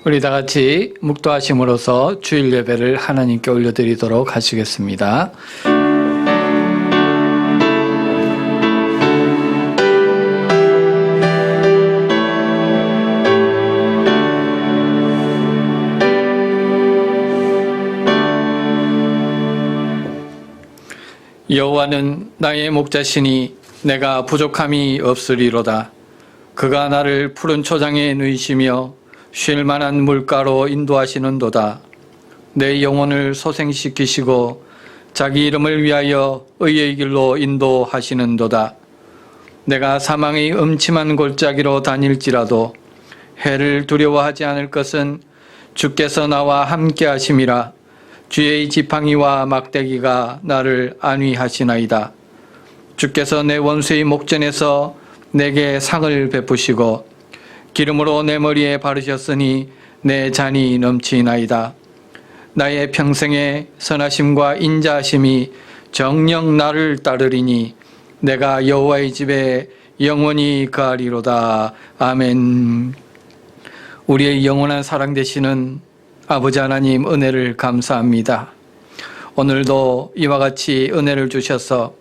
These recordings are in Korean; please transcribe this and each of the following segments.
우리 다 같이 묵도하심으로써 주일 예배를 하나님께 올려드리도록 하시겠습니다. 여호와는 나의 목자시니 내가 부족함이 없으리로다. 그가 나를 푸른 초장에 누이시며 쉴 만한 물가로 인도하시는도다. 내 영혼을 소생시키시고 자기 이름을 위하여 의의 길로 인도하시는도다. 내가 사망의 음침한 골짜기로 다닐지라도 해를 두려워하지 않을 것은 주께서 나와 함께 하심이라. 주의 지팡이와 막대기가 나를 안위하시나이다. 주께서 내 원수의 목전에서 내게 상을 베푸시고 기름으로 내 머리에 바르셨으니 내 잔이 넘치나이다. 나의 평생의 선하심과 인자하심이 정녕 나를 따르리니 내가 여호와의 집에 영원히 거하리로다. 아멘. 우리의 영원한 사랑 되시는 아버지 하나님 은혜를 감사합니다. 오늘도 이와 같이 은혜를 주셔서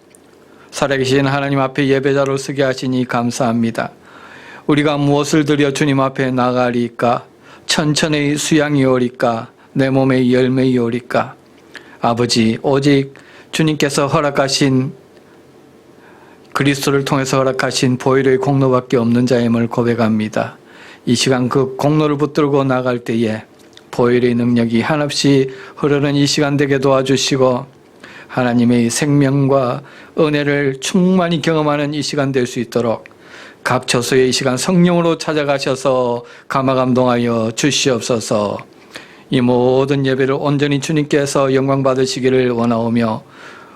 살아계신 하나님 앞에 예배자로 서게 하시니 감사합니다. 우리가 무엇을 드려 주님 앞에 나가리까? 천천의 수양이 오리까? 내 몸의 열매이 오리까? 아버지, 오직 주님께서 허락하신 그리스도를 통해서 허락하신 보혈의 공로밖에 없는 자임을 고백합니다. 이 시간 그 공로를 붙들고 나갈 때에 보혈의 능력이 한없이 흐르는 이 시간 되게 도와주시고 하나님의 생명과 은혜를 충만히 경험하는 이 시간 될 수 있도록 각 처소의 이 시간 성령으로 찾아가셔서 감화감동하여 주시옵소서. 이 모든 예배를 온전히 주님께서 영광 받으시기를 원하오며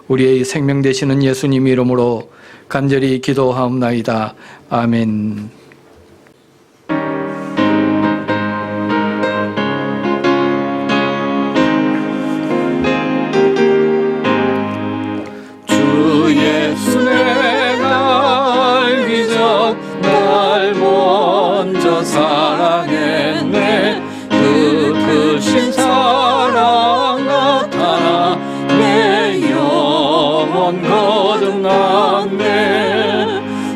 우리의 생명 되시는 예수님 이름으로 간절히 기도하옵나이다. 아멘. 사랑했네. 그 크신 사랑 나타나 내 영혼 거듭났네.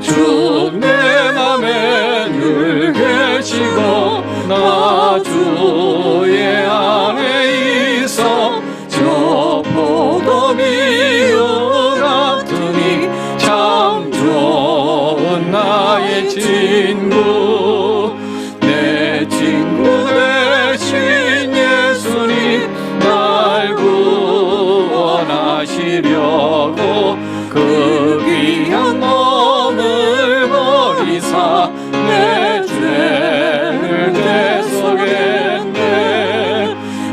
주 내 맘에 늘 계시고 나 주의 안에 있어 저 포도미어 같으니 참 좋은 나의 친구. 구원하시려고 그 귀한 몸을 버리사 내 죄를 대속했네.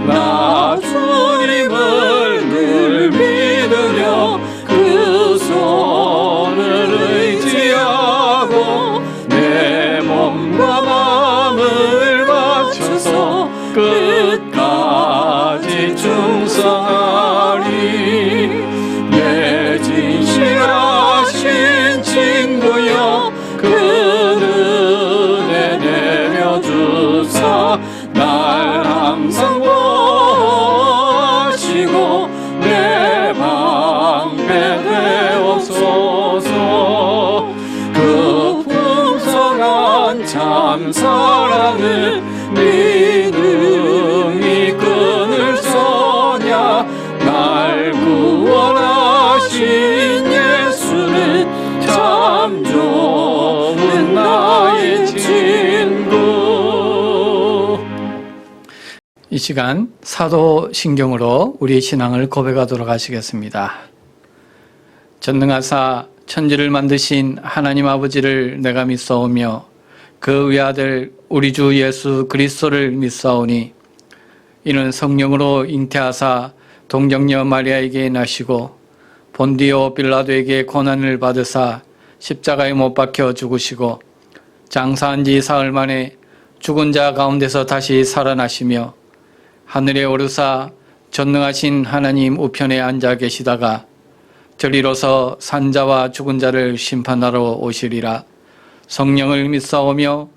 나 주님을 늘 믿으며 그 손을 의지하고 내 몸과 마음을 바쳐서 끝까지 충성하리. 내 진실하신 친구여 그 은혜 내려주사 날 항상 보시고 내 방패 되옵소서. 그 풍성한 참 사랑을 믿음이 끈을 쏘냐. 날 구원하신 예수는 참 좋은 나의 친구. 이 시간 사도신경으로 우리의 신앙을 고백하도록 하시겠습니다. 전능하사 천지를 만드신 하나님 아버지를 내가 믿사오며 그 외아들 우리 주 예수 그리스도를 믿사오니 이는 성령으로 잉태하사 동정녀 마리아에게 나시고 본디오 빌라도에게 고난을 받으사 십자가에 못 박혀 죽으시고 장사한 지 사흘 만에 죽은 자 가운데서 다시 살아나시며 하늘에 오르사 전능하신 하나님 우편에 앉아 계시다가 저리로서 산자와 죽은 자를 심판하러 오시리라. 성령을 믿사오며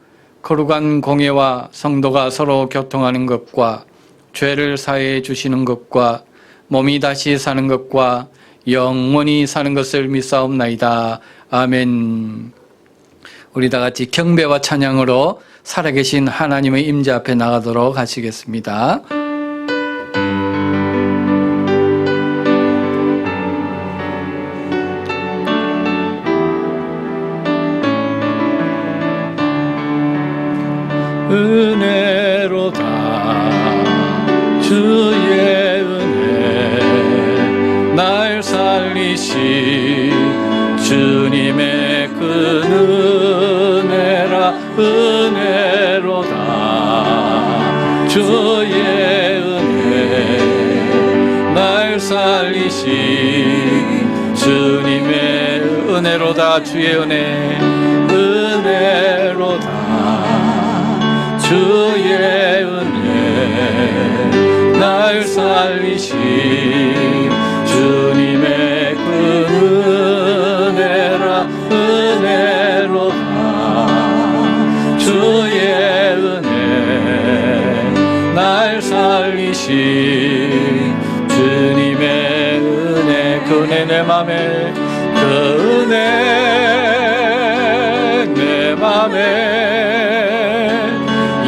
거룩한 공예와 성도가 서로 교통하는 것과 죄를 사해해 주시는 것과 몸이 다시 사는 것과 영원히 사는 것을 믿사옵나이다. 아멘. 우리 다 같이 경배와 찬양으로 살아계신 하나님의 임재 앞에 나가도록 하시겠습니다. 은혜로다 주의 은혜 날 살리시 주님의 그 은혜라 은혜로다 주의 은혜 날 살리시 주님의 은혜로다 주의 은혜 은혜로다 주의 은혜 날 살리시 주님의 그 은혜라 은혜로다 주의 은혜 날 살리시 주님의 은혜 그 은혜 내 맘에 그 은혜 내 맘에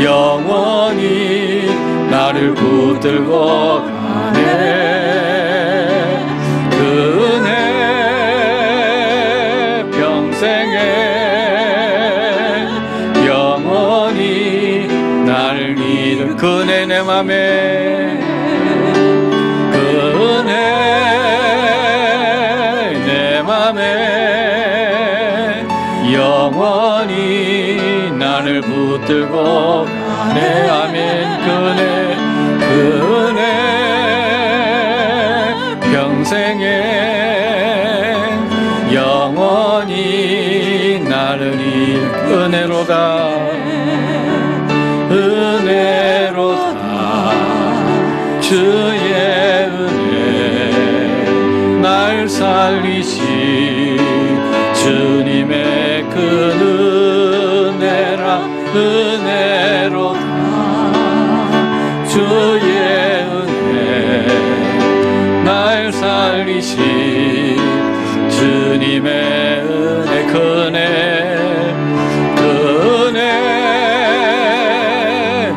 영원히 나를 붙들고 가네 그 은혜 평생에 영원히 나를 믿을 그 은혜 내 맘에 그 은혜 내 맘에 영원히 나를 붙들고 가네 아멘 그 은혜 평생에 영원히 나를 은혜로다 은혜로다 주의 은혜 날 살리시 주님의 그 은혜라 은혜로다 주의 은혜 날 살리시 주님의 은혜 그 은혜 그 은혜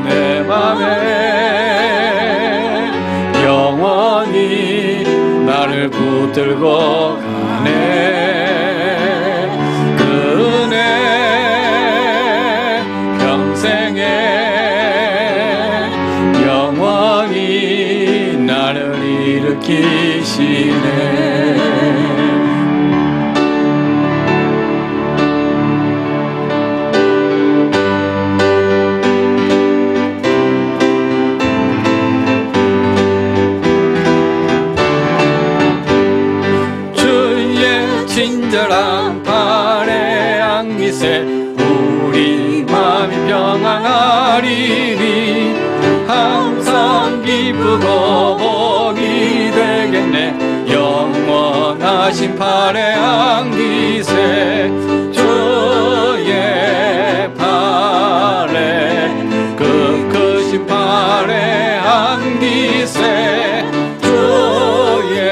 내 맘에 영원히 나를 붙들고 가네 그 은혜 평생에 영원히 나를 일으키시네 친절한 발의 안깃에 우리 마음이 평안하리니 항상 기쁘고 복이 되겠네 영원하신 발의 안깃에 주의 발에 그 크신 발의 안깃에 주의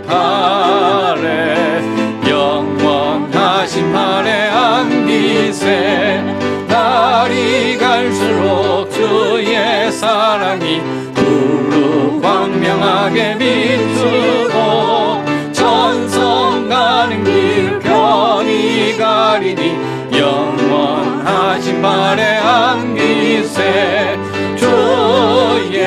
발에 영원하신 발의 안깃에 날이 갈수록 주의 사랑이 두루 광명하게 비추고 천성 가는 길 편히 가리니 영원하신 발의 안깃에 주의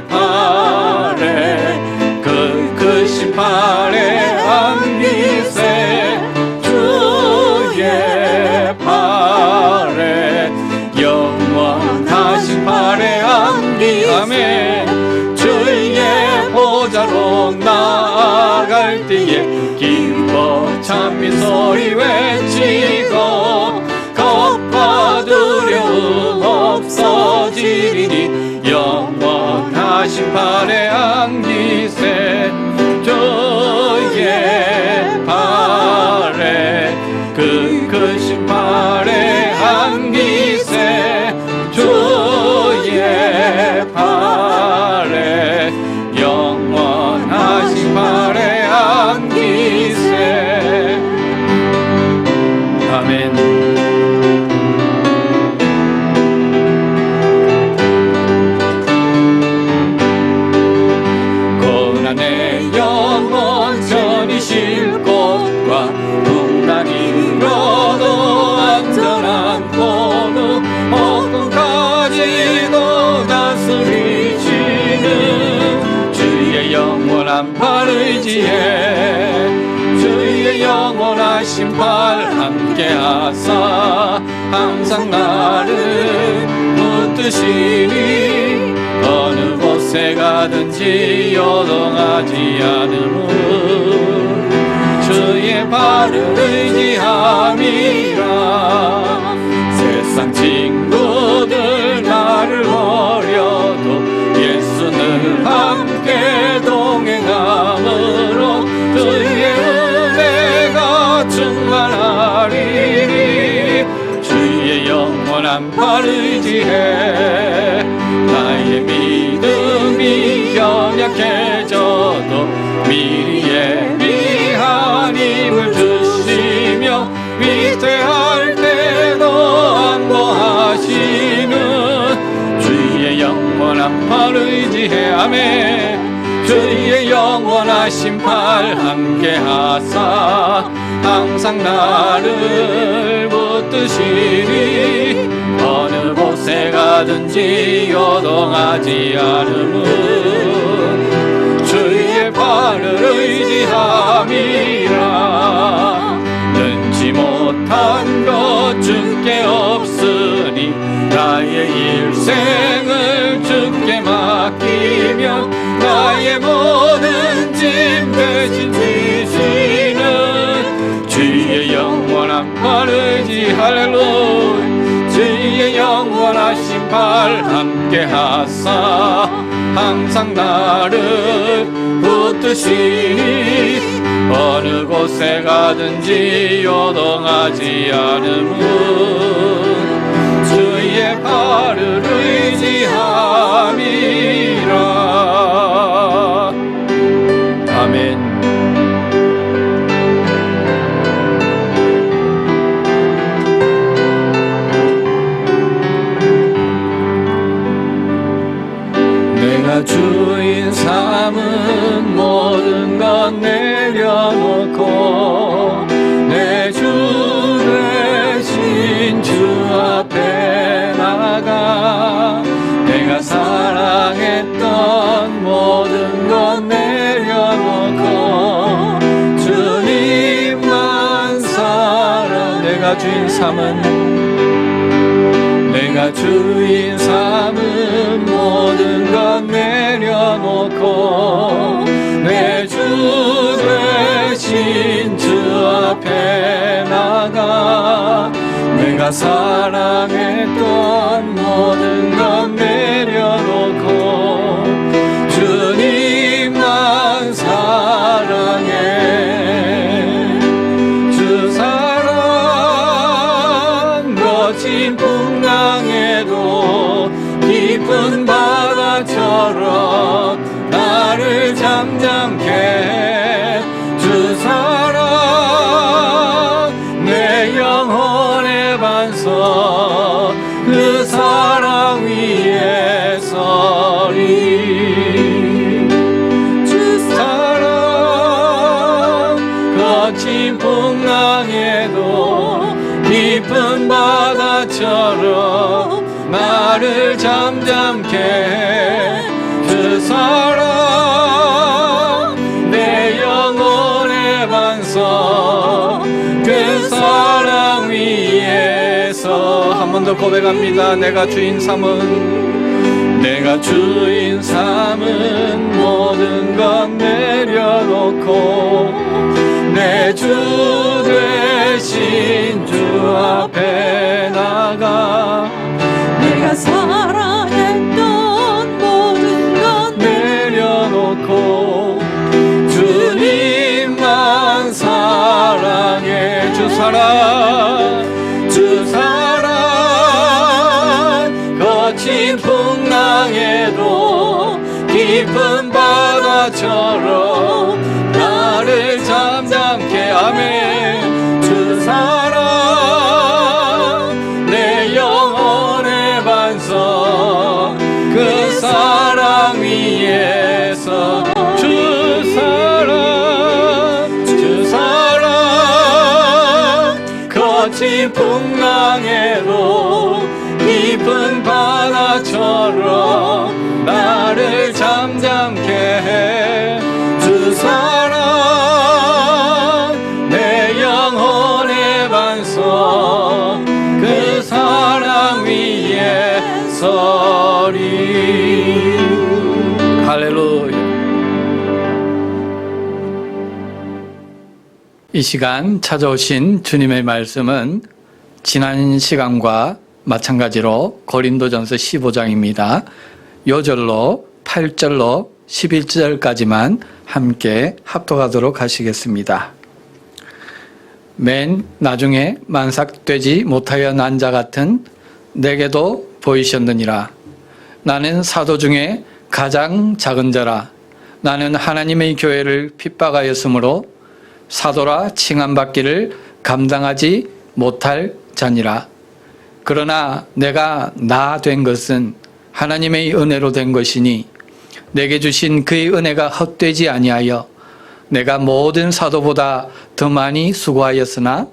발에 그 크신 발의 안깃에 주의 발에 영원하신 발의 안깃에 아멘 주의 보좌로 나아갈 때에 기뻐 찬미 소리 외치고 겁과 두려움 없어지리니 영원하신 발의 안깃에 주의 발에 그 크신 발의 안깃에 영원한 팔 의지해 주의 영원하신 팔 함께하사 항상 나를 붙드시니 어느 곳에 가든지 요동하지 않으므 주의 발을 의지함이라 세상 친구들 나를 버려도 예수는 함께 동행함으로 주의 은혜가 충만하리니 주의 영원한 팔 의지해 나의 믿음이 연약해져도 미리 예비한 힘을 주시며 위태할 때도 안보하시는 주의 영원한 팔 의지해 아멘 주의 영원하신 팔 함께하사 항상 나를 붙드시니 어느 곳에 가든지 요동하지 않음은 주의 발을 의지함이라 능지 못한 것 주께 없으니 나의 일생을 주께 맡기며 나의 모든 짐 대신 지시는 주의 영원한 팔 의지 할렐루야 주의 영원하신 팔 함께하사 항상 나를 붙드시니 어느 곳에 가든지 요동하지 않음은 주의 팔을 의지함이라 아멘. 내가 주인 삼은 모든 것 내려놓고 내 주 대신 주 앞에 나가 내가 사랑했던 모든 것 내려놓고 주님만 사랑 내가 주인 삼은 모든 것 내려놓고 내 주 대신 주 앞에 나가 내가 사랑했던 모든 것 내려놓고 주님만 사랑해 주 사랑 거친 풍랑에도 깊은 바다처럼 나를 잠잠케 해. 주 사랑 내 영혼의 반석 그 사랑 위에 서리 주 사랑 거친 풍랑에도 깊은 바다처럼 나를 잠잠케 해. 그 사랑 내 영혼의 반석 그 사랑 위에서 한 번 더 고백합니다. 내가 주인 삼은 모든 것 내려놓고 내 주 대신 주 앞에 나가 내가 사랑했던 모든 것 내려놓고 주님만 사랑해 주 사랑 거친 풍랑에도 깊은 바다처럼 나를 잠잠케 아멘 주 사랑 내 영혼의 반석 그 사랑 위에서 주 사랑 거친 풍랑에도 깊은 바다처럼 나를 잠잠케 해 주 나서리. 할렐루야. 이 시간 찾아오신 주님의 말씀은 지난 시간과 마찬가지로 고린도전서 15장입니다. 요절로 8절로 11절까지만 함께 합독하도록 하시겠습니다. 맨 나중에 만삭되지 못하여 난 자 같은 내게도 보이셨느니라. 나는 사도 중에 가장 작은 자라. 나는 하나님의 교회를 핍박하였으므로 사도라 칭함받기를 감당하지 못할 자니라. 그러나 내가 나 된 것은 하나님의 은혜로 된 것이니 내게 주신 그의 은혜가 헛되지 아니하여 내가 모든 사도보다 더 많이 수고하였으나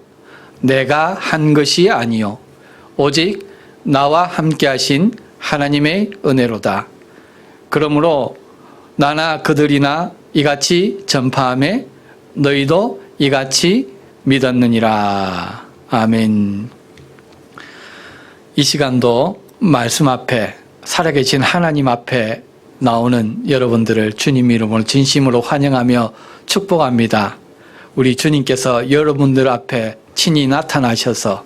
내가 한 것이 아니요 오직 나와 함께 하신 하나님의 은혜로다. 그러므로 나나 그들이나 이같이 전파하며 너희도 이같이 믿었느니라. 아멘. 이 시간도 말씀 앞에 살아계신 하나님 앞에 나오는 여러분들을 주님 이름으로 진심으로 환영하며 축복합니다. 우리 주님께서 여러분들 앞에 친히 나타나셔서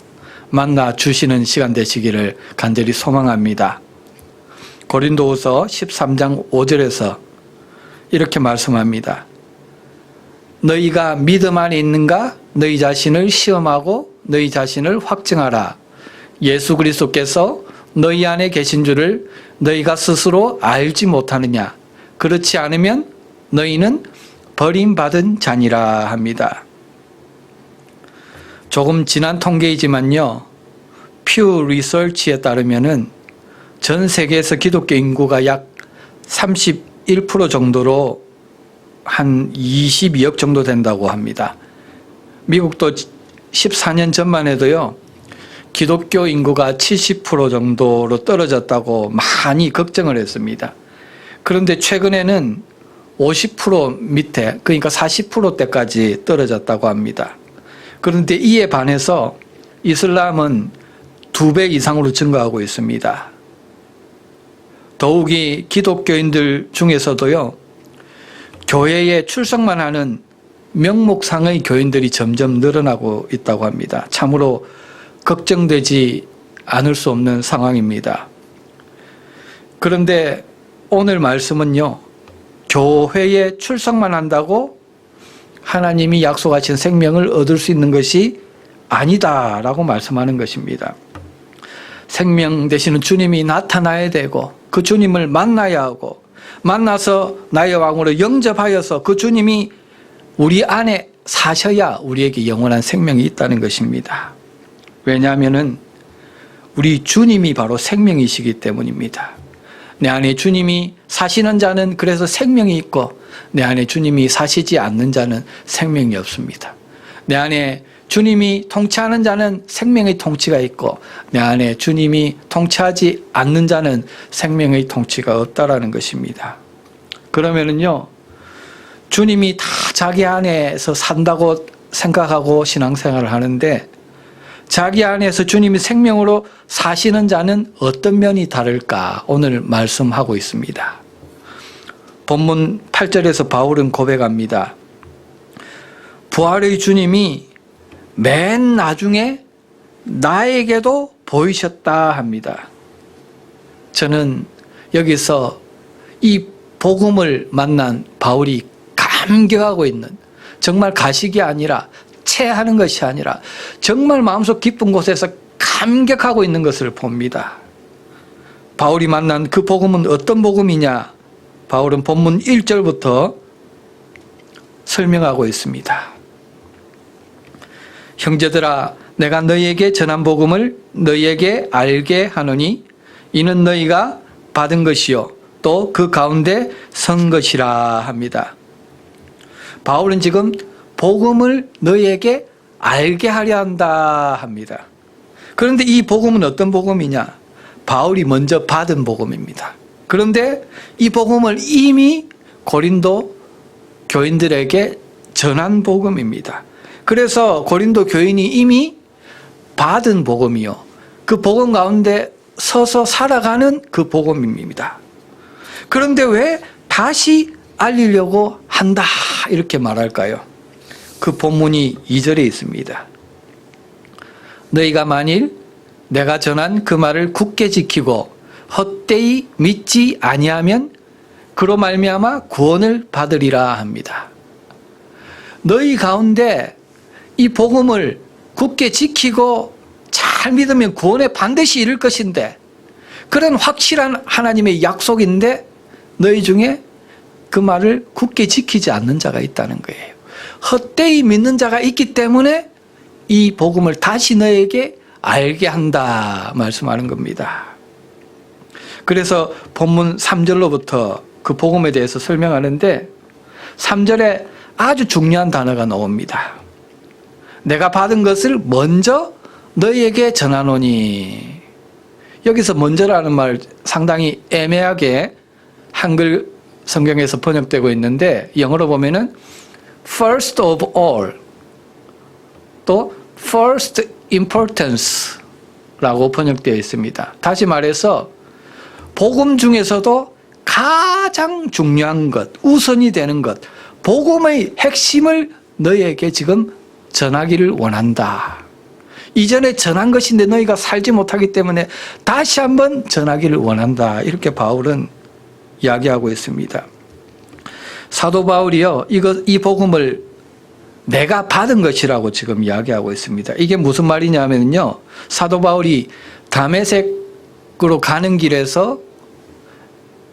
만나 주시는 시간 되시기를 간절히 소망합니다. 고린도후서 13장 5절에서 이렇게 말씀합니다. 너희가 믿음 안에 있는가? 너희 자신을 시험하고 너희 자신을 확증하라. 예수 그리스도께서 너희 안에 계신 줄을 너희가 스스로 알지 못하느냐? 그렇지 않으면 너희는 버림받은 자니라 합니다. 조금 지난 통계이지만요, 퓨 리서치에 따르면은 전 세계에서 기독교 인구가 약 31% 정도로 한 22억 정도 된다고 합니다. 미국도 14년 전만 해도요, 기독교 인구가 70% 정도로 떨어졌다고 많이 걱정을 했습니다. 그런데 최근에는 50% 밑에, 그러니까 40%대까지 떨어졌다고 합니다. 그런데 이에 반해서 이슬람은 2배 이상으로 증가하고 있습니다. 더욱이 기독교인들 중에서도요, 교회에 출석만 하는 명목상의 교인들이 점점 늘어나고 있다고 합니다. 참으로 걱정되지 않을 수 없는 상황입니다. 그런데 오늘 말씀은요, 교회에 출석만 한다고 하나님이 약속하신 생명을 얻을 수 있는 것이 아니다라고 말씀하는 것입니다. 생명 되시는 주님이 나타나야 되고 그 주님을 만나야 하고 만나서 나의 왕으로 영접하여서 그 주님이 우리 안에 사셔야 우리에게 영원한 생명이 있다는 것입니다. 왜냐하면 우리 주님이 바로 생명이시기 때문입니다. 내 안에 주님이 사시는 자는 그래서 생명이 있고 내 안에 주님이 사시지 않는 자는 생명이 없습니다. 내 안에 주님이 통치하는 자는 생명의 통치가 있고 내 안에 주님이 통치하지 않는 자는 생명의 통치가 없다라는 것입니다. 그러면은요, 주님이 다 자기 안에서 산다고 생각하고 신앙생활을 하는데 자기 안에서 주님이 생명으로 사시는 자는 어떤 면이 다를까 오늘 말씀하고 있습니다. 본문 8절에서 바울은 고백합니다. 부활의 주님이 맨 나중에 나에게도 보이셨다 합니다. 저는 여기서 이 복음을 만난 바울이 감격하고 있는, 정말 가식이 아니라 체하는 것이 아니라 정말 마음속 깊은 곳에서 감격하고 있는 것을 봅니다. 바울이 만난 그 복음은 어떤 복음이냐? 바울은 본문 1절부터 설명하고 있습니다. 형제들아, 내가 너희에게 전한 복음을 너희에게 알게 하노니 이는 너희가 받은 것이요 또 그 가운데 선 것이라 합니다. 바울은 지금 복음을 너희에게 알게 하려 한다 합니다. 그런데 이 복음은 어떤 복음이냐? 바울이 먼저 받은 복음입니다. 그런데 이 복음을 이미 고린도 교인들에게 전한 복음입니다. 그래서 고린도 교인이 이미 받은 복음이요, 그 복음 가운데 서서 살아가는 그 복음입니다. 그런데 왜 다시 알리려고 한다 이렇게 말할까요? 그 본문이 2절에 있습니다. 너희가 만일 내가 전한 그 말을 굳게 지키고 헛되이 믿지 아니하면 그로 말미암아 구원을 받으리라 합니다. 너희 가운데 이 복음을 굳게 지키고 잘 믿으면 구원에 반드시 이를 것인데, 그런 확실한 하나님의 약속인데 너희 중에 그 말을 굳게 지키지 않는 자가 있다는 거예요. 헛되이 믿는 자가 있기 때문에 이 복음을 다시 너에게 알게 한다 말씀하는 겁니다. 그래서 본문 3절로부터 그 복음에 대해서 설명하는데 3절에 아주 중요한 단어가 나옵니다. 내가 받은 것을 먼저 너희에게 전하노니. 여기서 먼저라는 말 상당히 애매하게 한글 성경에서 번역되고 있는데 영어로 보면은 first of all 또 first importance 라고 번역되어 있습니다. 다시 말해서 복음 중에서도 가장 중요한 것, 우선이 되는 것, 복음의 핵심을 너희에게 지금 전하기를 원한다. 이전에 전한 것인데 너희가 살지 못하기 때문에 다시 한번 전하기를 원한다. 이렇게 바울은 이야기하고 있습니다. 사도 바울이요, 이 복음을 내가 받은 것이라고 지금 이야기하고 있습니다. 이게 무슨 말이냐면요, 사도 바울이 다메섹으로 가는 길에서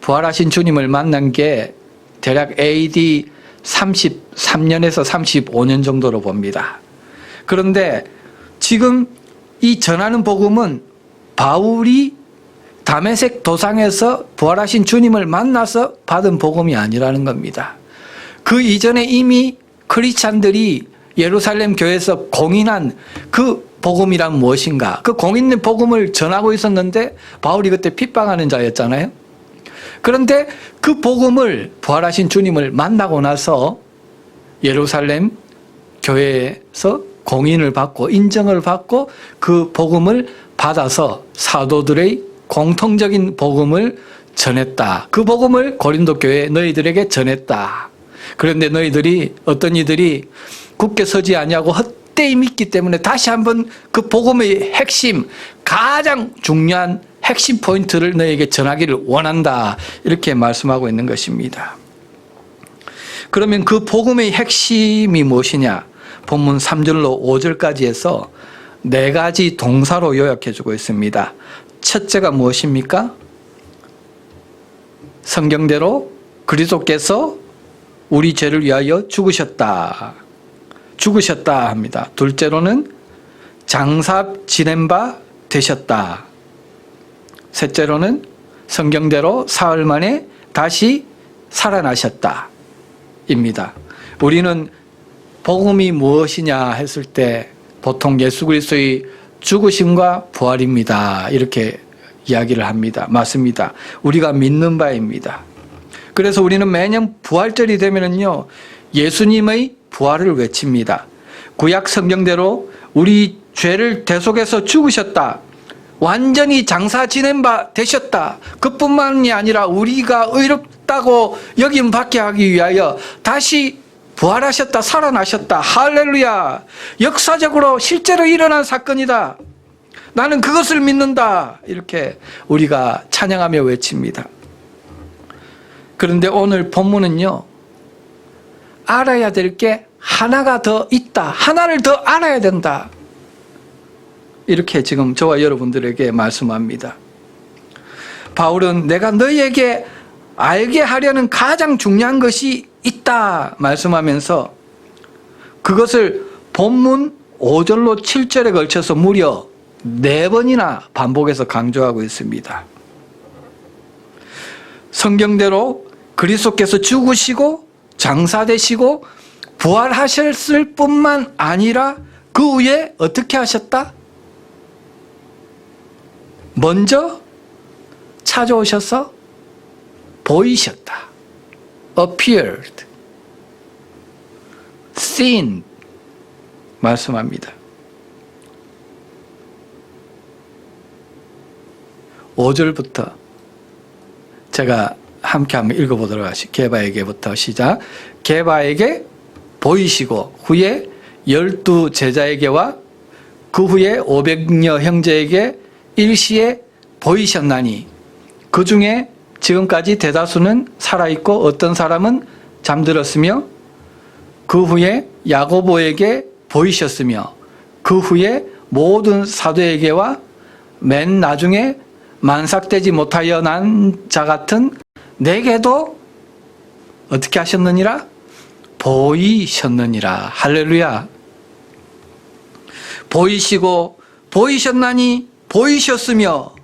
부활하신 주님을 만난 게 대략 AD 33년에서 35년 정도로 봅니다. 그런데 지금 이 전하는 복음은 바울이 다메섹 도상에서 부활하신 주님을 만나서 받은 복음이 아니라는 겁니다. 그 이전에 이미 크리스찬들이 예루살렘 교회에서 공인한 그 복음이란 무엇인가? 그 공인된 복음을 전하고 있었는데 바울이 그때 핍박하는 자였잖아요. 그런데 그 복음을 부활하신 주님을 만나고 나서 예루살렘 교회에서 공인을 받고 인정을 받고 그 복음을 받아서 사도들의 공통적인 복음을 전했다. 그 복음을 고린도 교회에 너희들에게 전했다. 그런데 너희들이 어떤 이들이 굳게 서지 아니하고 헛되이 믿기 때문에 다시 한번 그 복음의 핵심, 가장 중요한 핵심 포인트를 너희에게 전하기를 원한다. 이렇게 말씀하고 있는 것입니다. 그러면 그 복음의 핵심이 무엇이냐? 본문 3절로 5절까지 해서 4가지 동사로 요약해 주고 있습니다. 첫째가 무엇입니까? 성경대로 그리스도께서 우리 죄를 위하여 죽으셨다. 죽으셨다 합니다. 둘째로는 장사 지낸 바 되셨다. 셋째로는 성경대로 사흘 만에 다시 살아나셨다. 입니다. 우리는 복음이 무엇이냐 했을 때 보통 예수 그리스도의 죽으심과 부활입니다. 이렇게 이야기를 합니다. 맞습니다. 우리가 믿는 바입니다. 그래서 우리는 매년 부활절이 되면은요, 예수님의 부활을 외칩니다. 구약 성경대로 우리 죄를 대속해서 죽으셨다. 완전히 장사 지낸 바 되셨다. 그뿐만이 아니라 우리가 의롭다고 여김 받게 하기 위하여 다시 부활하셨다. 살아나셨다. 할렐루야. 역사적으로 실제로 일어난 사건이다. 나는 그것을 믿는다. 이렇게 우리가 찬양하며 외칩니다. 그런데 오늘 본문은요, 알아야 될 게 하나가 더 있다. 하나를 더 알아야 된다. 이렇게 지금 저와 여러분들에게 말씀합니다. 바울은 내가 너희에게 알게 하려는 가장 중요한 것이 있다 말씀하면서 그것을 본문 5절로 7절에 걸쳐서 무려 4번이나 반복해서 강조하고 있습니다. 성경대로 그리스도께서 죽으시고 장사되시고 부활하셨을 뿐만 아니라 그 후에 어떻게 하셨다? 먼저 찾아오셔서 보이셨다. appeared, seen 말씀합니다. 5절부터 제가 함께 한번 읽어보도록 하시죠. 게바에게부터 시작. 게바에게 보이시고 후에 12 제자에게와 그 후에 500여 형제에게 일시에 보이셨나니 그 중에 지금까지 대다수는 살아있고 어떤 사람은 잠들었으며 그 후에 야고보에게 보이셨으며 그 후에 모든 사도에게와 맨 나중에 만삭되지 못하여 난 자 같은 내게도 어떻게 하셨느니라? 보이셨느니라. 할렐루야. 보이시고 보이셨나니 보이셨으며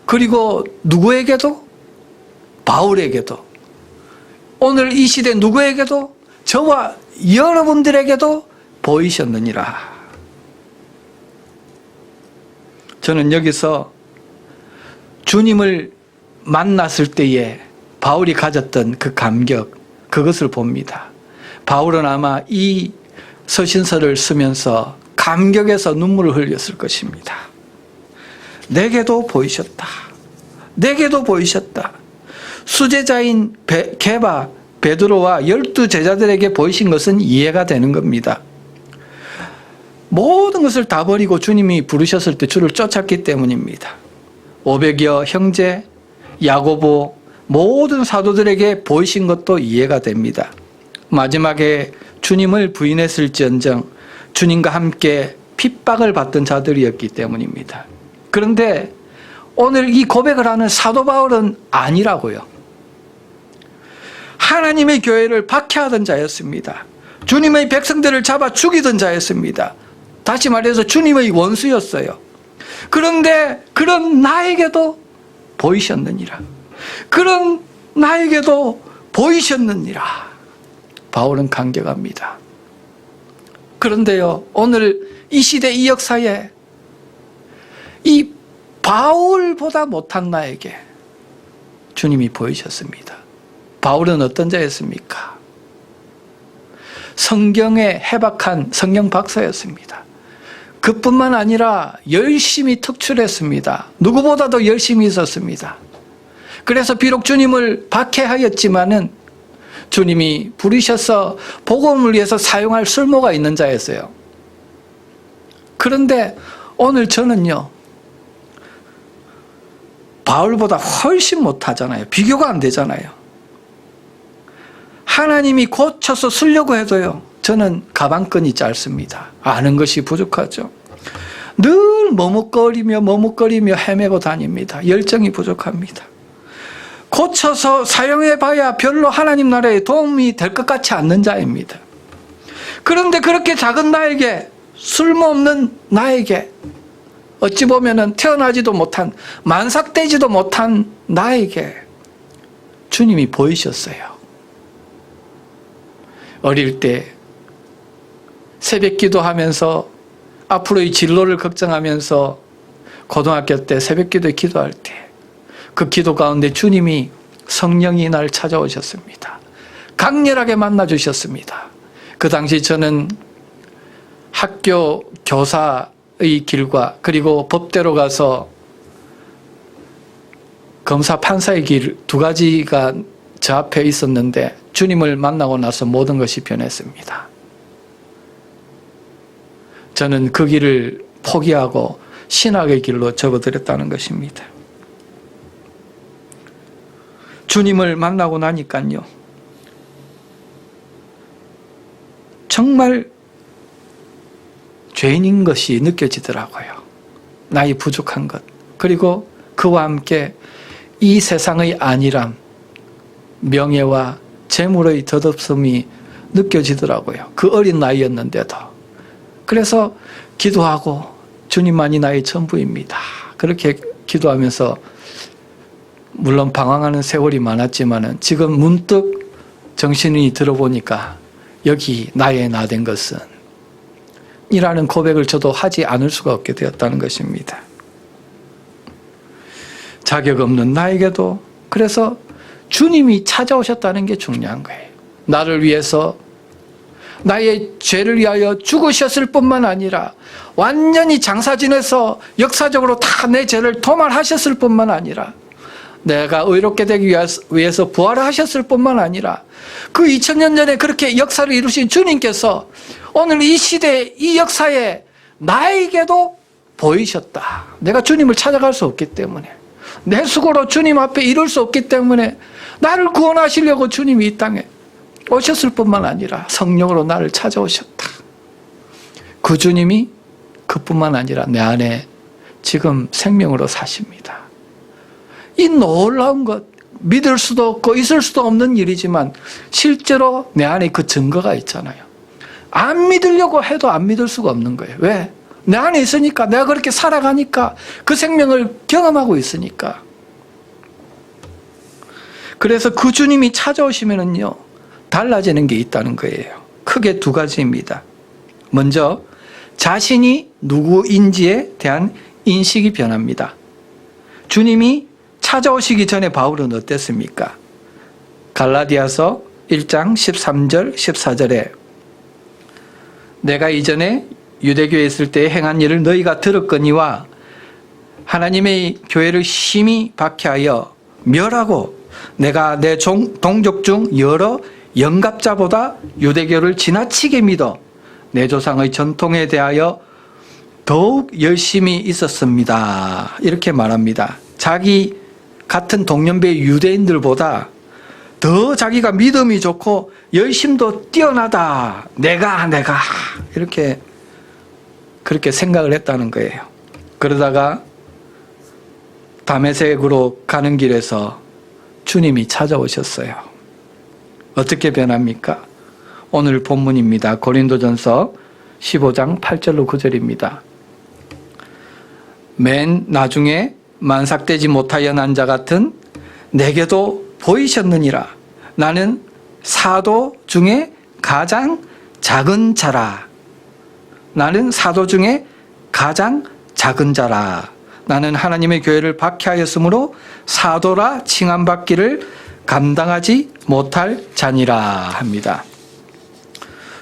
그리고 누구에게도? 바울에게도 오늘 이 시대 누구에게도 저와 여러분들에게도 보이셨느니라. 저는 여기서 주님을 만났을 때에 바울이 가졌던 그 감격, 그것을 봅니다. 바울은 아마 이 서신서를 쓰면서 감격에서 눈물을 흘렸을 것입니다. 내게도 보이셨다. 내게도 보이셨다. 수제자인 게바, 베드로와 12 제자들에게 보이신 것은 이해가 되는 겁니다. 모든 것을 다 버리고 주님이 부르셨을 때 주를 쫓았기 때문입니다. 500여 형제, 야고보, 모든 사도들에게 보이신 것도 이해가 됩니다. 마지막에 주님을 부인했을지언정 주님과 함께 핍박을 받던 자들이었기 때문입니다. 그런데 오늘 이 고백을 하는 사도 바울은 아니라고요. 하나님의 교회를 박해하던 자였습니다. 주님의 백성들을 잡아 죽이던 자였습니다. 다시 말해서 주님의 원수였어요. 그런데 그런 나에게도 보이셨느니라. 그런 나에게도 보이셨느니라. 바울은 감격합니다. 그런데요, 오늘 이 시대 이 역사에 이 바울보다 못한 나에게 주님이 보이셨습니다. 바울은 어떤 자였습니까? 성경에 해박한 성경 박사였습니다. 그뿐만 아니라 열심히 특출했습니다. 누구보다도 열심히 있었습니다. 그래서 비록 주님을 박해하였지만은 주님이 부르셔서 복음을 위해서 사용할 쓸모가 있는 자였어요. 그런데 오늘 저는요, 바울보다 훨씬 못하잖아요. 비교가 안 되잖아요. 하나님이 고쳐서 쓰려고 해도요, 저는 가방끈이 짧습니다. 아는 것이 부족하죠. 늘 머뭇거리며 헤매고 다닙니다. 열정이 부족합니다. 고쳐서 사용해봐야 별로 하나님 나라에 도움이 될 것 같지 않는 자입니다. 그런데 그렇게 작은 나에게, 쓸모없는 나에게, 어찌 보면은 태어나지도 못한, 만삭되지도 못한 나에게 주님이 보이셨어요. 어릴 때 새벽 기도하면서 앞으로의 진로를 걱정하면서 고등학교 때 새벽 기도에 기도할 때 그 기도 가운데 주님이 성령이 날 찾아오셨습니다. 강렬하게 만나 주셨습니다. 그 당시 저는 학교 교사의 길과 그리고 법대로 가서 검사 판사의 길 두 가지가 저 앞에 있었는데 주님을 만나고 나서 모든 것이 변했습니다. 저는 그 길을 포기하고 신학의 길로 접어들었다는 것입니다. 주님을 만나고 나니까요, 정말 죄인인 것이 느껴지더라고요. 나의 부족한 것, 그리고 그와 함께 이 세상의 안일함, 명예와 재물의 덧없음이 느껴지더라고요. 그 어린 나이였는데도. 그래서 기도하고 주님만이 나의 전부입니다. 그렇게 기도하면서 물론 방황하는 세월이 많았지만 지금 문득 정신이 들어보니까 여기 나의 나 된 것은 이라는 고백을 저도 하지 않을 수가 없게 되었다는 것입니다. 자격 없는 나에게도 그래서 주님이 찾아오셨다는 게 중요한 거예요. 나를 위해서 나의 죄를 위하여 죽으셨을 뿐만 아니라 완전히 장사 지내서 역사적으로 다 내 죄를 도말하셨을 뿐만 아니라 내가 의롭게 되기 위해서 부활하셨을 뿐만 아니라 그 2000년 전에 그렇게 역사를 이루신 주님께서 오늘 이 시대 이 역사에 나에게도 보이셨다. 내가 주님을 찾아갈 수 없기 때문에 내 수고로 주님 앞에 이룰 수 없기 때문에 나를 구원하시려고 주님이 이 땅에 오셨을 뿐만 아니라 성령으로 나를 찾아오셨다. 그 주님이 그뿐만 아니라 내 안에 지금 생명으로 사십니다. 이 놀라운 것, 믿을 수도 없고 있을 수도 없는 일이지만 실제로 내 안에 그 증거가 있잖아요. 안 믿으려고 해도 안 믿을 수가 없는 거예요. 왜? 내 안에 있으니까, 내가 그렇게 살아가니까, 그 생명을 경험하고 있으니까. 그래서 그 주님이 찾아오시면은요, 달라지는 게 있다는 거예요. 크게 두 가지입니다. 먼저 자신이 누구인지에 대한 인식이 변합니다. 주님이 찾아오시기 전에 바울은 어땠습니까? 갈라디아서 1장 13절 14절에 내가 이전에 유대교에 있을 때 행한 일을 너희가 들었거니와 하나님의 교회를 심히 박해하여 멸하고 내가 내 동족 중 여러 영갑자보다 유대교를 지나치게 믿어 내 조상의 전통에 대하여 더욱 열심히 있었습니다. 이렇게 말합니다. 자기 같은 동년배 유대인들보다 더 자기가 믿음이 좋고 열심도 뛰어나다. 내가 이렇게 그렇게 생각을 했다는 거예요. 그러다가 다메섹으로 가는 길에서 주님이 찾아오셨어요. 어떻게 변합니까? 오늘 본문입니다. 고린도전서 15장 8절로 9절입니다. 맨 나중에 만삭되지 못하여 난 자 같은 내게도 보이셨느니라. 나는 사도 중에 가장 작은 자라. 나는 사도 중에 가장 작은 자라. 나는 하나님의 교회를 박해하였으므로 사도라 칭함받기를 감당하지 못할 자니라 합니다.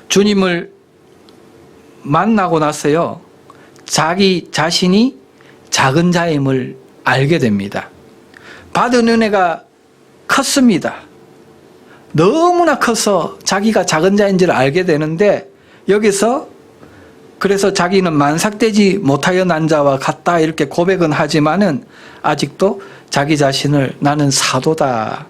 주님을 만나고 나서요, 자기 자신이 작은 자임을 알게 됩니다. 받은 은혜가 컸습니다. 너무나 커서 자기가 작은 자인지를 알게 되는데 여기서 그래서 자기는 만삭되지 못하여 난 자와 같다 이렇게 고백은 하지만은 아직도 자기 자신을 나는 사도다.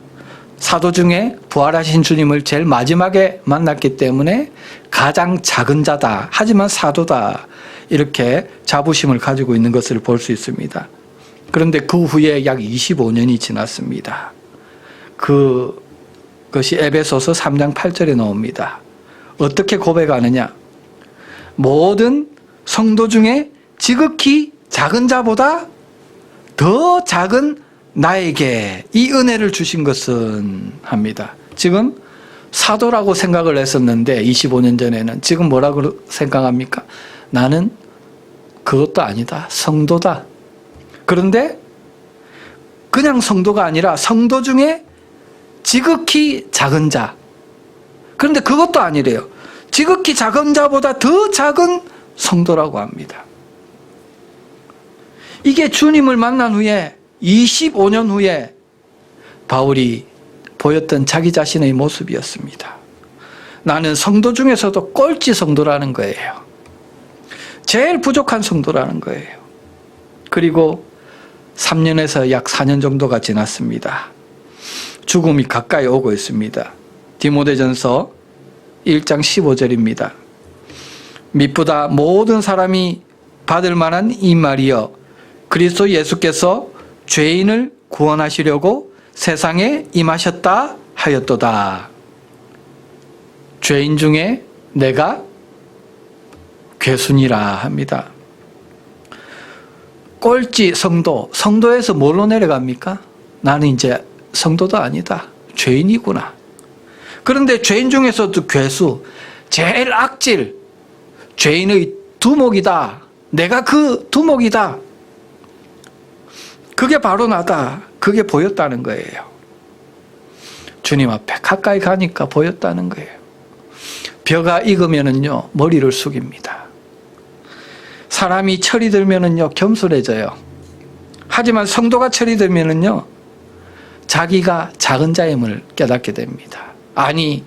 사도 중에 부활하신 주님을 제일 마지막에 만났기 때문에 가장 작은 자다. 하지만 사도다. 이렇게 자부심을 가지고 있는 것을 볼 수 있습니다. 그런데 그 후에 약 25년이 지났습니다. 그것이 에베소서 3장 8절에 나옵니다. 어떻게 고백하느냐? 모든 성도 중에 지극히 작은 자보다 더 작은 나에게 이 은혜를 주신 것은 합니다. 지금 사도라고 생각을 했었는데 25년 전에는 지금 뭐라고 생각합니까? 나는 그것도 아니다. 성도다. 그런데 그냥 성도가 아니라 성도 중에 지극히 작은 자. 그런데 그것도 아니래요. 지극히 작은 자보다 더 작은 성도라고 합니다. 이게 주님을 만난 후에 25년 후에 바울이 보였던 자기 자신의 모습이었습니다. 나는 성도 중에서도 꼴찌 성도라는 거예요. 제일 부족한 성도라는 거예요. 그리고 3년에서 약 4년 정도가 지났습니다. 죽음이 가까이 오고 있습니다. 디모데전서 1장 15절입니다. 미쁘다 모든 사람이 받을 만한 이 말이여 그리스도 예수께서 죄인을 구원하시려고 세상에 임하셨다 하였도다. 죄인 중에 내가 괴순이라 합니다. 꼴찌 성도, 성도에서 뭘로 내려갑니까? 나는 이제 성도도 아니다. 죄인이구나. 그런데 죄인 중에서도 괴수, 제일 악질, 죄인의 두목이다. 내가 그 두목이다. 그게 바로 나다. 그게 보였다는 거예요. 주님 앞에 가까이 가니까 보였다는 거예요. 벼가 익으면은요 머리를 숙입니다. 사람이 철이 들면은요 겸손해져요. 하지만 성도가 철이 들면은요 자기가 작은 자임을 깨닫게 됩니다. 아니,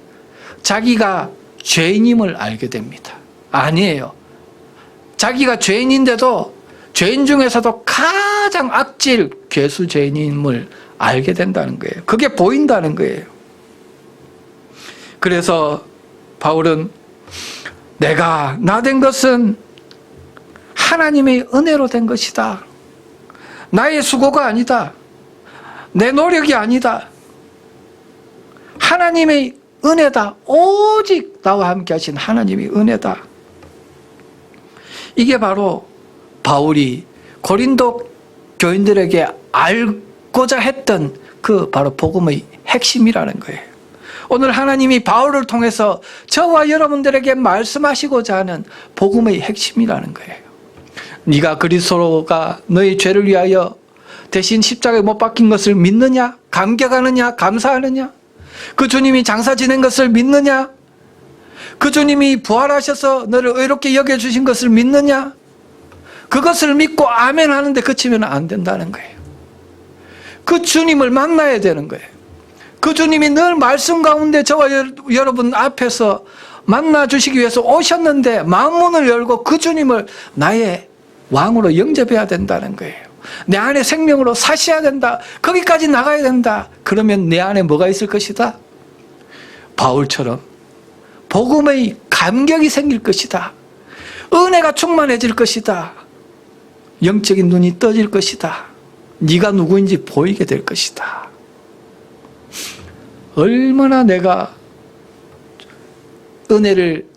자기가 죄인임을 알게 됩니다. 아니에요. 자기가 죄인인데도 죄인 중에서도 가장 악질 괴수 죄인임을 알게 된다는 거예요. 그게 보인다는 거예요. 그래서 바울은 내가 나 된 것은 하나님의 은혜로 된 것이다. 나의 수고가 아니다. 내 노력이 아니다. 하나님의 은혜다. 오직 나와 함께 하신 하나님의 은혜다. 이게 바로 바울이 고린도 교인들에게 알고자 했던 그 바로 복음의 핵심이라는 거예요. 오늘 하나님이 바울을 통해서 저와 여러분들에게 말씀하시고자 하는 복음의 핵심이라는 거예요. 네가 그리스도가 너의 죄를 위하여 대신 십자가에 못 박힌 것을 믿느냐? 감격하느냐? 감사하느냐? 그 주님이 장사 지낸 것을 믿느냐? 그 주님이 부활하셔서 너를 의롭게 여겨주신 것을 믿느냐? 그것을 믿고 아멘 하는데 그치면 안 된다는 거예요. 그 주님을 만나야 되는 거예요. 그 주님이 늘 말씀 가운데 저와 여러분 앞에서 만나주시기 위해서 오셨는데 마음문을 열고 그 주님을 나의 왕으로 영접해야 된다는 거예요. 내 안에 생명으로 사셔야 된다. 거기까지 나가야 된다. 그러면 내 안에 뭐가 있을 것이다? 바울처럼 복음의 감격이 생길 것이다. 은혜가 충만해질 것이다. 영적인 눈이 떠질 것이다. 네가 누구인지 보이게 될 것이다. 얼마나 내가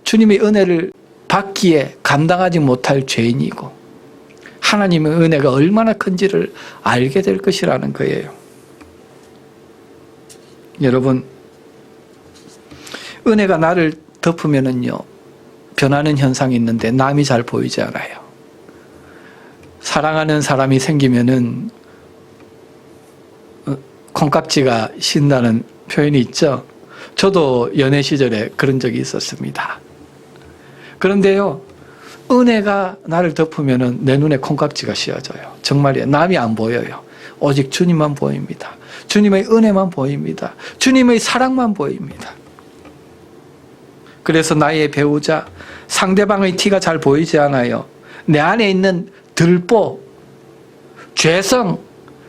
주님의 은혜를 받기에 감당하지 못할 죄인이고 하나님의 은혜가 얼마나 큰지를 알게 될 것이라는 거예요. 여러분, 은혜가 나를 덮으면은요 변하는 현상이 있는데 남이 잘 보이지 않아요. 사랑하는 사람이 생기면은 콩깍지가 신다는 표현이 있죠. 저도 연애 시절에 그런 적이 있었습니다. 그런데요, 은혜가 나를 덮으면은 내 눈에 콩깍지가 씌어져요. 정말이에요. 남이 안 보여요. 오직 주님만 보입니다. 주님의 은혜만 보입니다. 주님의 사랑만 보입니다. 그래서 나의 배우자, 상대방의 티가 잘 보이지 않아요. 내 안에 있는 들보, 죄성,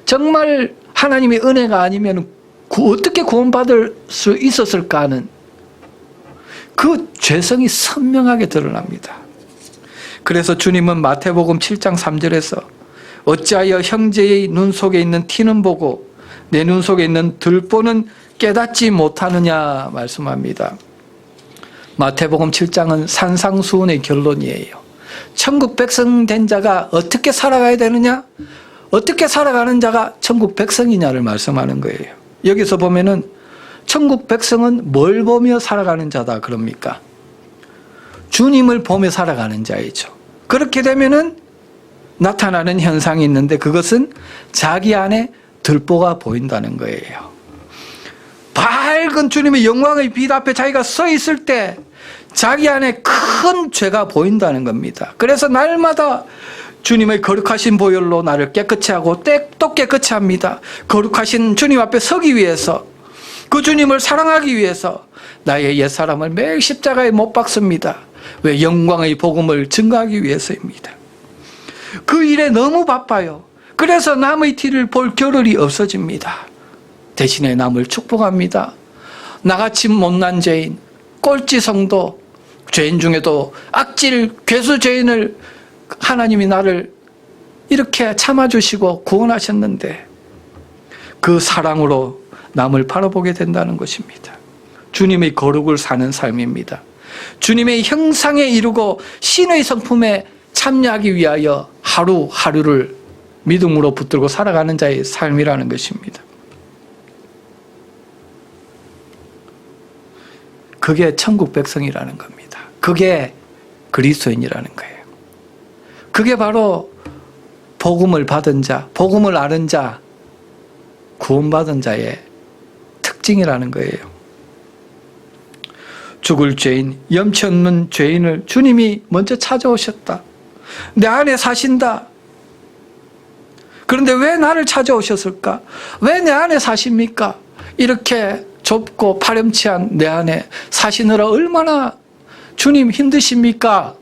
정말 하나님의 은혜가 아니면 어떻게 구원받을 수 있었을까 하는 그 죄성이 선명하게 드러납니다. 그래서 주님은 마태복음 7장 3절에서 어찌하여 형제의 눈 속에 있는 티는 보고 내 눈 속에 있는 들보는 깨닫지 못하느냐 말씀합니다. 마태복음 7장은 산상수훈의 결론이에요. 천국 백성 된 자가 어떻게 살아가야 되느냐? 어떻게 살아가는 자가 천국 백성이냐를 말씀하는 거예요. 여기서 보면은 천국 백성은 뭘 보며 살아가는 자다 그럽니까? 주님을 보며 살아가는 자이죠. 그렇게 되면은 나타나는 현상이 있는데 그것은 자기 안에 들보가 보인다는 거예요. 밝은 주님의 영광의 빛 앞에 자기가 서 있을 때 자기 안에 큰 죄가 보인다는 겁니다. 그래서 날마다 주님의 거룩하신 보혈로 나를 깨끗이 하고 또 깨끗이 합니다. 거룩하신 주님 앞에 서기 위해서, 그 주님을 사랑하기 위해서 나의 옛사람을 매일 십자가에 못 박습니다. 왜? 영광의 복음을 증거하기 위해서입니다. 그 일에 너무 바빠요. 그래서 남의 티를 볼 겨를이 없어집니다. 대신에 남을 축복합니다. 나같이 못난 죄인, 꼴찌 성도, 죄인 중에도 악질 괴수 죄인을 하나님이 나를 이렇게 참아주시고 구원하셨는데 그 사랑으로 남을 바라보게 된다는 것입니다. 주님의 거룩을 사는 삶입니다. 주님의 형상에 이루고 신의 성품에 참여하기 위하여 하루하루를 믿음으로 붙들고 살아가는 자의 삶이라는 것입니다. 그게 천국 백성이라는 겁니다. 그게 그리스도인이라는 거예요. 그게 바로 복음을 받은 자, 복음을 아는 자, 구원받은 자의 특징이라는 거예요. 죽을 죄인, 염치 없는 죄인을 주님이 먼저 찾아오셨다. 내 안에 사신다. 그런데 왜 나를 찾아오셨을까? 왜 내 안에 사십니까? 이렇게 좁고 파렴치한 내 안에 사시느라 얼마나 주님 힘드십니까?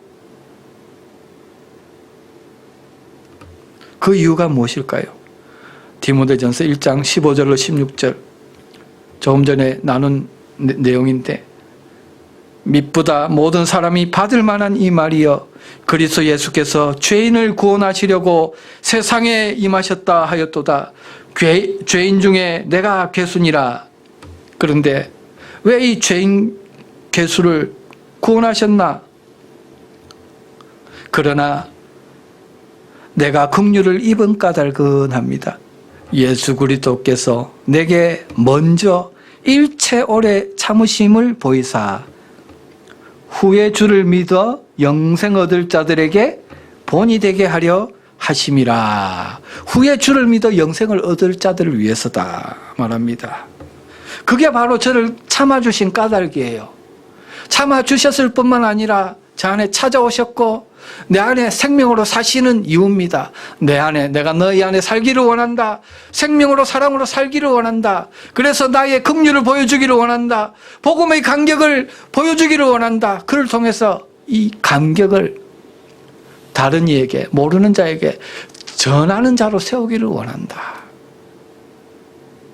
그 이유가 무엇일까요? 디모데전서 1장 15절로 16절, 조금 전에 나눈 내용인데, 미쁘다 모든 사람이 받을 만한 이 말이여, 그리스도 예수께서 죄인을 구원하시려고 세상에 임하셨다 하였도다. 죄인 중에 내가 괴순이라. 그런데 왜 이 죄인 괴수를 구원하셨나? 그러나 내가 긍휼을 입은 까닭은 예수 그리스도께서 내게 먼저 일체 오래 참으심을 보이사 후에 주를 믿어 영생 얻을 자들에게 본이 되게 하려 하심이라. 후에 주를 믿어 영생을 얻을 자들을 위해서다 말합니다. 그게 바로 저를 참아주신 까닭이에요. 참아주셨을 뿐만 아니라 저 안에 찾아오셨고 내 안에 생명으로 사시는 이유입니다. 내 안에, 내가 너희 안에 살기를 원한다. 생명으로 사랑으로 살기를 원한다. 그래서 나의 긍휼을 보여주기를 원한다. 복음의 감격을 보여주기를 원한다. 그를 통해서 이 감격을 다른 이에게, 모르는 자에게 전하는 자로 세우기를 원한다.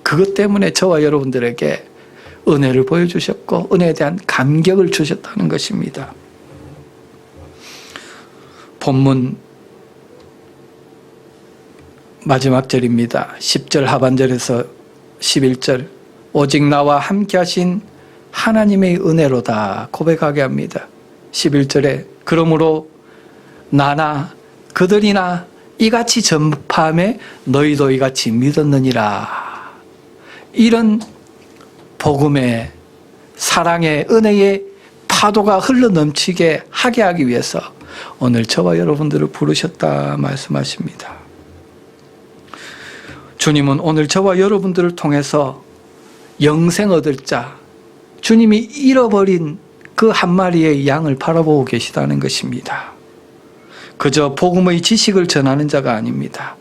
그것 때문에 저와 여러분들에게 은혜를 보여주셨고 은혜에 대한 감격을 주셨다는 것입니다. 본문 마지막 절입니다. 10절 하반절에서 11절, 오직 나와 함께 하신 하나님의 은혜로다 고백하게 합니다. 11절에 그러므로 나나 그들이나 이같이 전파함에 너희도 이같이 믿었느니라. 이런 복음의 사랑의 은혜의 파도가 흘러넘치게 하게 하기 위해서 오늘 저와 여러분들을 부르셨다 말씀하십니다. 주님은 오늘 저와 여러분들을 통해서 영생 얻을 자, 주님이 잃어버린 그 한 마리의 양을 바라보고 계시다는 것입니다. 그저 복음의 지식을 전하는 자가 아닙니다.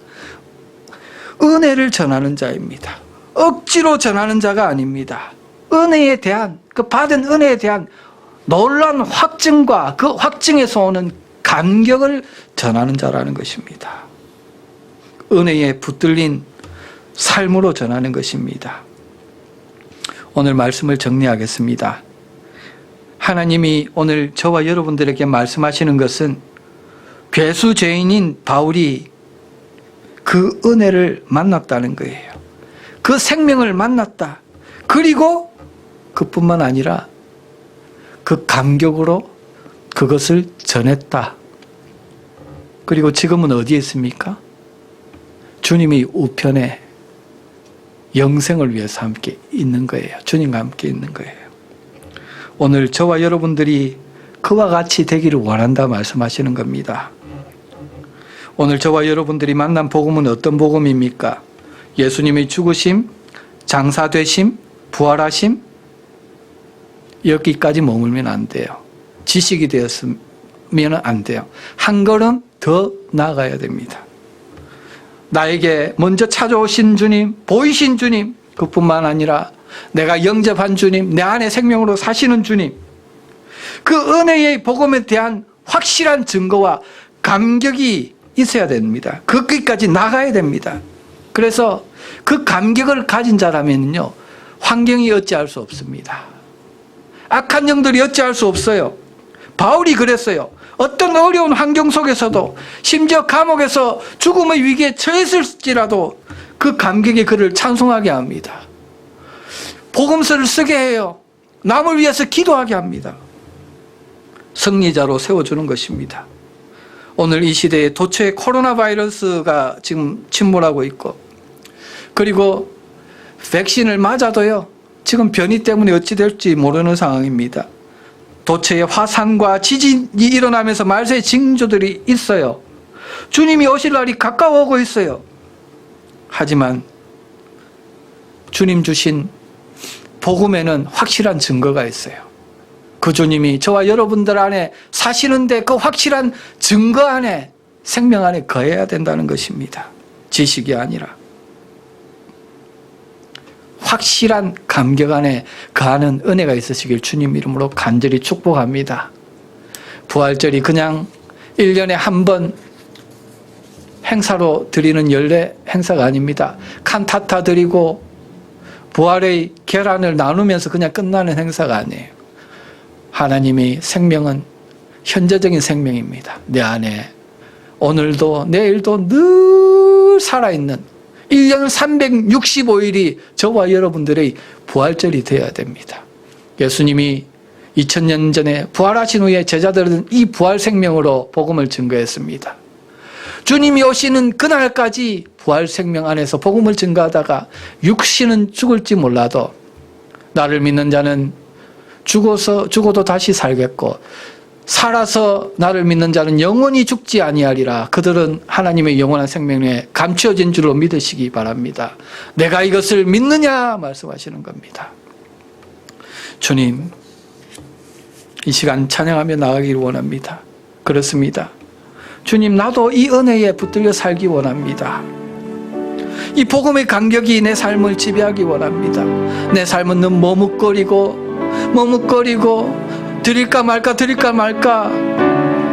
은혜를 전하는 자입니다. 억지로 전하는 자가 아닙니다. 은혜에 대한, 그 받은 은혜에 대한 놀라운 확증과 그 확증에서 오는 감격을 전하는 자라는 것입니다. 은혜에 붙들린 삶으로 전하는 것입니다. 오늘 말씀을 정리하겠습니다. 하나님이 오늘 저와 여러분들에게 말씀하시는 것은 괴수 죄인인 바울이 그 은혜를 만났다는 거예요. 그 생명을 만났다. 그리고 그뿐만 아니라 그 감격으로 그것을 전했다. 그리고 지금은 어디에 있습니까? 주님이 우편에 영생을 위해서 함께 있는 거예요. 주님과 함께 있는 거예요. 오늘 저와 여러분들이 그와 같이 되기를 원한다 말씀하시는 겁니다. 오늘 저와 여러분들이 만난 복음은 어떤 복음입니까? 예수님의 죽으심, 장사되심, 부활하심, 여기까지 머물면 안 돼요. 지식이 되었으면 안 돼요. 한 걸음 더 나아가야 됩니다. 나에게 먼저 찾아오신 주님, 보이신 주님, 그뿐만 아니라 내가 영접한 주님, 내 안에 생명으로 사시는 주님, 그 은혜의 복음에 대한 확실한 증거와 감격이 있어야 됩니다. 거기까지 나가야 됩니다. 그래서 그 감격을 가진 자라면요, 환경이 어찌할 수 없습니다. 악한 영들이 어찌할 수 없어요. 바울이 그랬어요. 어떤 어려운 환경 속에서도, 심지어 감옥에서 죽음의 위기에 처했을지라도 그 감격이 그를 찬송하게 합니다. 복음서를 쓰게 해요. 남을 위해서 기도하게 합니다. 승리자로 세워주는 것입니다. 오늘 이 시대에 도처에 코로나 바이러스가 지금 침몰하고 있고, 그리고 백신을 맞아도요, 지금 변이 때문에 어찌 될지 모르는 상황입니다. 도처에 화산과 지진이 일어나면서 말세의 징조들이 있어요. 주님이 오실 날이 가까워오고 있어요. 하지만 주님 주신 복음에는 확실한 증거가 있어요. 그 주님이 저와 여러분들 안에 사시는데 그 확실한 증거 안에 생명 안에 거해야 된다는 것입니다. 지식이 아니라 확실한 감격 안에 거하는 은혜가 있으시길 주님 이름으로 간절히 축복합니다. 부활절이 그냥 1년에 한 번 행사로 드리는 연례 행사가 아닙니다. 칸타타 드리고 부활의 계란을 나누면서 그냥 끝나는 행사가 아니에요. 하나님이 생명은 현재적인 생명입니다. 내 안에 오늘도 내일도 늘 살아있는 1년 365일이 저와 여러분들의 부활절이 되어야 됩니다. 예수님이 2000년 전에 부활하신 후에 제자들은 이 부활 생명으로 복음을 증거했습니다. 주님이 오시는 그날까지 부활 생명 안에서 복음을 증거하다가 육신은 죽을지 몰라도 나를 믿는 자는 죽어도 다시 살겠고 살아서 나를 믿는 자는 영원히 죽지 아니하리라. 그들은 하나님의 영원한 생명에 감추어진 줄로 믿으시기 바랍니다. 내가 이것을 믿느냐 말씀하시는 겁니다. 주님, 이 시간 찬양하며 나가기를 원합니다. 그렇습니다. 주님, 나도 이 은혜에 붙들려 살기 원합니다. 이 복음의 간격이 내 삶을 지배하기 원합니다. 내 삶은 늘 머뭇거리고 드릴까 말까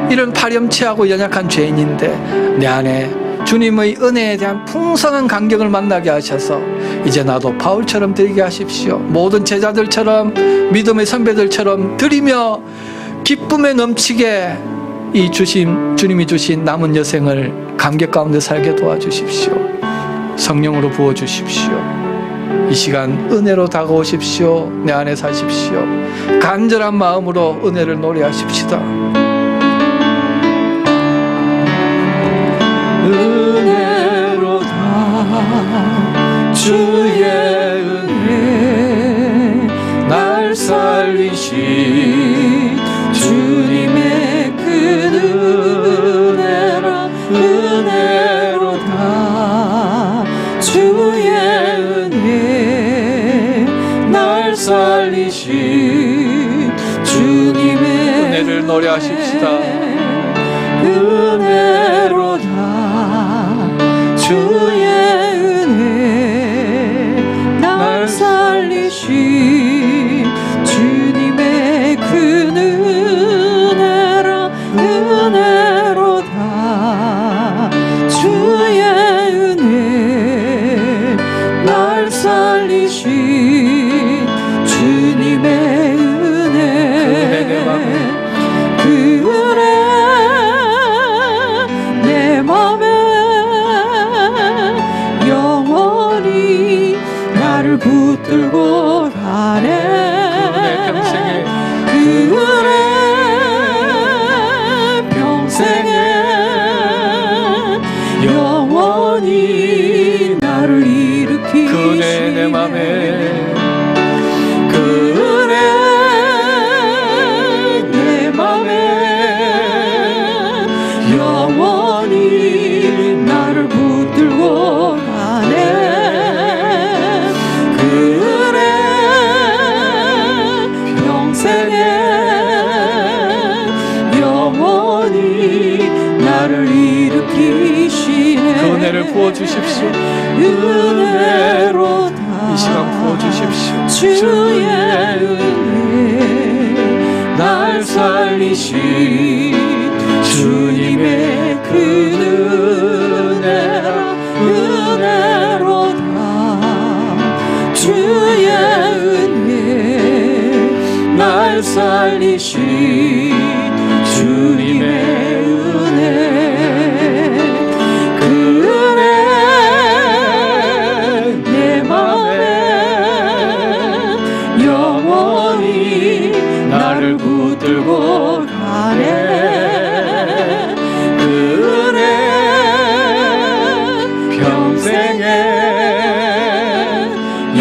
이런 파렴치하고 연약한 죄인인데 내 안에 주님의 은혜에 대한 풍성한 간격을 만나게 하셔서 이제 나도 바울처럼 드리게 하십시오. 모든 제자들처럼 믿음의 선배들처럼 드리며 기쁨에 넘치게 이 주님이 주신 남은 여생을 감격 가운데 살게 도와주십시오. 성령으로 부어주십시오. 이 시간 은혜로 다가오십시오. 내 안에 사십시오. 간절한 마음으로 은혜를 노래하십시다. 은혜로다 주의 은혜 날 살리신 주님의 그 은혜라 은혜로다 주의 은혜 날 살리신 주님의 은혜를 노래하십시다. 은혜로다 주의 은혜 날 살리신 주님의 그 은혜라 은혜로다 주의 은혜 날 살리신 주님의 은혜 그 은혜 내 맘에 영원히 나를 붙들고 가네 평생에 그 은혜 평생에 영원히 나를 일으키시네 그 은혜 내 맘에 그 은혜 내 맘에 영원히 나를 붙들고 가네 그 은혜 평생에 영원히 나를 일으키시네 그 은혜를 부어주십시오. 은혜로다 이 시간 부어주십시오. 주의 은혜 날 살리신 주님의 그 은혜라 은혜로다 주의 은혜 날 살리신 주님의 은혜 그 은혜 내 맘에 영원히 나를 붙들고 가네 그 은혜 평생에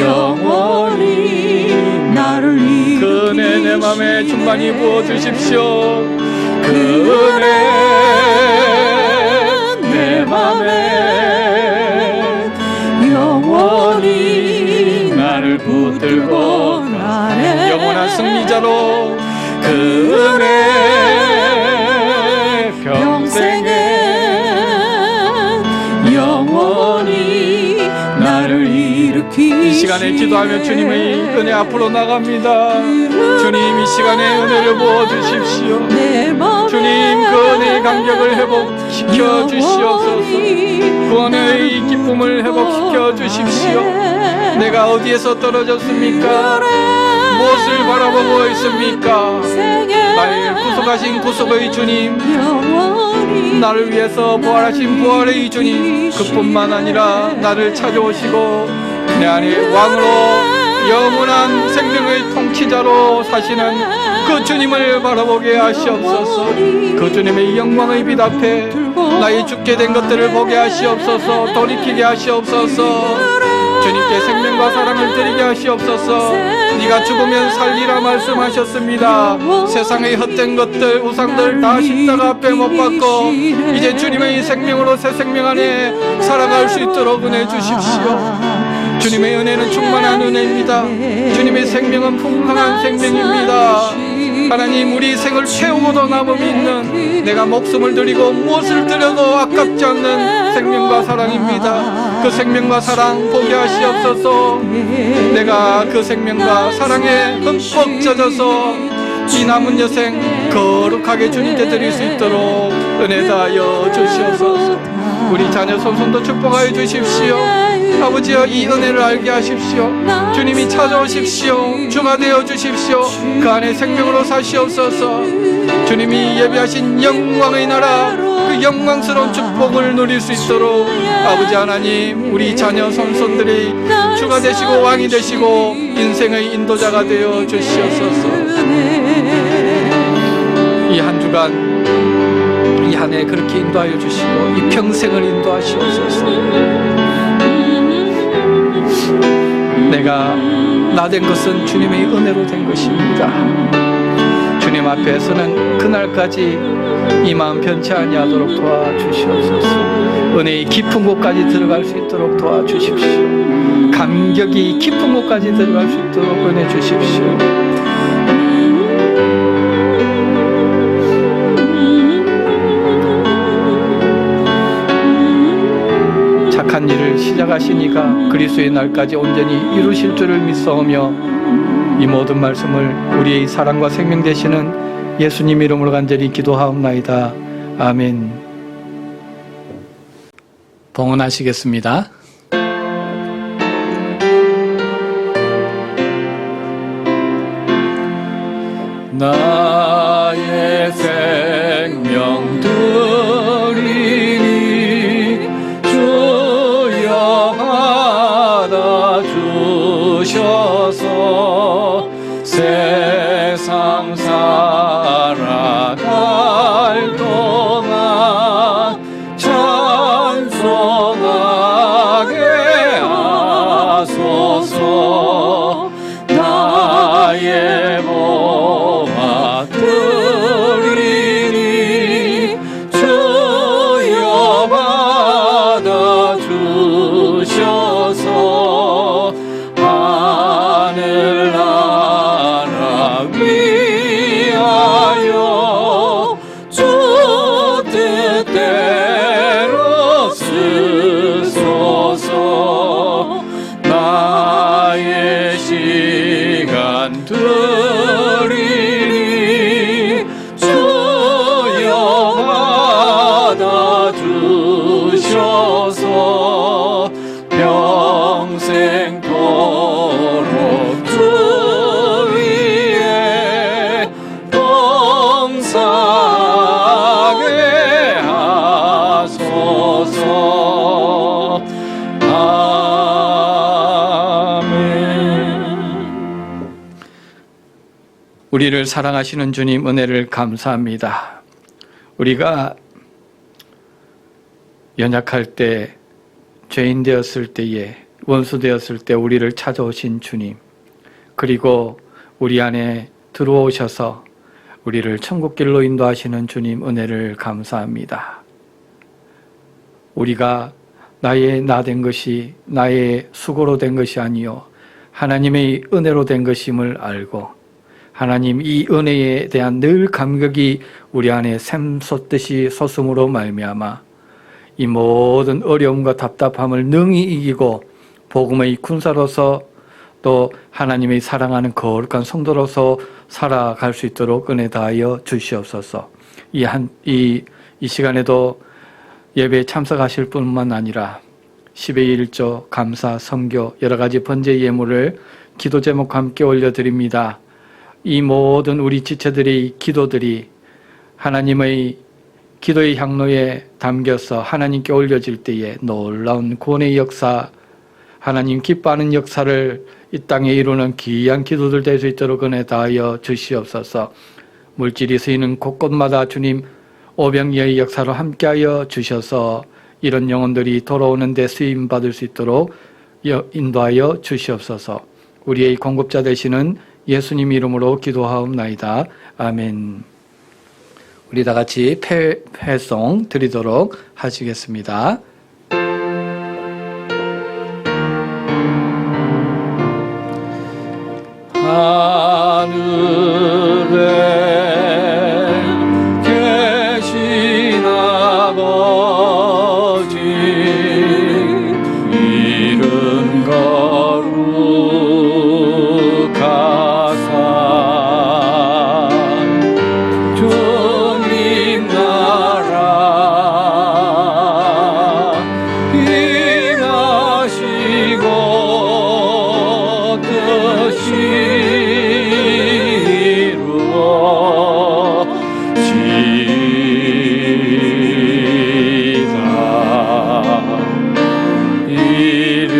영원히 나를 그 은혜 내 맘에 충만히 부어주십시오. 그 은혜 내 맘에 영원히 나를 붙들고 가네 영원한 승리자로 그 그 은혜 평생에 영원히 나를 일으키시네. 이 시간에 기도하며 주님의 은혜 앞으로 나갑니다. 주님 이 시간에 은혜를 부어주십시오. 주님 그 은혜의 간격을 회복시켜 주시옵소서. 그 은혜의 기쁨을 회복시켜 주십시오. 내가 어디에서 떨어졌습니까? 무엇을 바라보고 있습니까? 나를 구속하신 구속의 주님, 나를 위해서 부활하신 부활의 주님, 그뿐만 아니라 나를 찾아오시고 내 안에 왕으로 영원한 생명의 통치자로 사시는 그 주님을 바라보게 하시옵소서. 그 주님의 영광의 빛 앞에 나의 죽게 된 것들을 보게 하시옵소서. 돌이키게 하시옵소서. 주님께 생명과 사랑을 드리게 하시옵소서. 네가 죽으면 살리라 말씀하셨습니다. 세상의 헛된 것들, 우상들 다 십자가 앞에 못 박고 이제 주님의 생명으로 새 생명 안에 살아갈 수 있도록 은혜 주십시오. 주님의 은혜는 충만한 은혜입니다. 주님의 생명은 풍성한 생명입니다. 하나님, 우리 생을 채우고도 남음이 있는, 내가 목숨을 드리고 무엇을 드려도 아깝지 않는 생명과 사랑입니다. 그 생명과 사랑 보게 하시옵소서. 내가 그 생명과 사랑에 흠뻑 젖어서 이 남은 여생 거룩하게 주님께 드릴 수 있도록 은혜 다하여 주시옵소서. 우리 자녀 손손도 축복하여 주십시오. 아버지여, 이 은혜를 알게 하십시오. 주님이 찾아오십시오. 주가 되어 주십시오. 그 안에 생명으로 사시옵소서. 주님이 예비하신 영광의 나라, 그 영광스러운 축복을 누릴 수 있도록 아버지 하나님, 우리 자녀 손손들이 주가 되시고 왕이 되시고 인생의 인도자가 되어 주시옵소서. 이 한 주간, 이 한 해 그렇게 인도하여 주시고 이 평생을 인도하시옵소서. 내가 나 된 것은 주님의 은혜로 된 것입니다. 주님 앞에서는 그날까지 이 마음 변치 아니하도록 도와주시옵소서. 은혜의 깊은 곳까지 들어갈 수 있도록 도와주십시오. 감격이 깊은 곳까지 들어갈 수 있도록 은혜 주십시오. 착한 일을 시작하시니까 그리스도의 날까지 온전히 이루실 줄을 믿사오며 이 모든 말씀을 우리의 사랑과 생명 되시는 예수님 이름으로 간절히 기도하옵나이다. 아멘. 봉헌하시겠습니다. 나의 생명 드리니 주여 받아 주셔서 세상 살아갈 동안 찬송하게 하소서. 나의 몸아 드리니 주여 받아 주셔서 하늘나라 위하여 주 뜻대로 쓰소서. 나의 시간 드리니 주여 받아 주셔서 평생토록 주 위에 봉사하게 하소서. 우리를 사랑하시는 주님 은혜를 감사합니다. 우리가 연약할 때, 죄인 되었을 때에, 원수 되었을 때 우리를 찾아오신 주님, 그리고 우리 안에 들어오셔서 우리를 천국길로 인도하시는 주님 은혜를 감사합니다. 우리가 나의 나 된 것이 나의 수고로 된 것이 아니요 하나님의 은혜로 된 것임을 알고 하나님 이 은혜에 대한 늘 감격이 우리 안에 샘솟듯이 솟음으로 말미암아 이 모든 어려움과 답답함을 능히 이기고 복음의 군사로서 또 하나님의 사랑하는 거룩한 성도로서 살아갈 수 있도록 은혜 다하여 주시옵소서. 이 시간에도 예배에 참석하실 뿐만 아니라 10의 1조, 감사, 선교, 여러 가지 번제 예물을 기도 제목과 함께 올려드립니다. 이 모든 우리 지체들의 기도들이 하나님의 기도의 향로에 담겨서 하나님께 올려질 때에 놀라운 구원의 역사, 하나님 기뻐하는 역사를 이 땅에 이루는 귀한 기도들 될 수 있도록 은혜 다하여 주시옵소서. 물질이 쓰이는 곳곳마다 주님 오병이어의 역사로 함께하여 주셔서 이런 영혼들이 돌아오는 데 쓰임받을 수 있도록 인도하여 주시옵소서. 우리의 공급자 되시는 예수님 이름으로 기도하옵나이다. 아멘. 우리 다 같이 패송 드리도록 하시겠습니다. 하늘에 계신 아버지 이름 거룩하사 주님 나라 임하시고 뜻이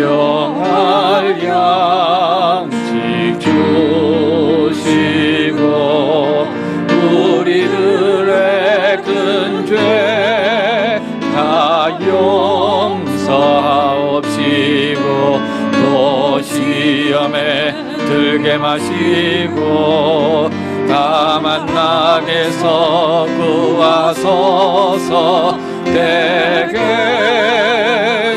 일용할 양식 주시고 우리들의 큰 죄 다 용서하옵시고 또 시험에 들게 마시고 다만 낙에서 구하소서. 대개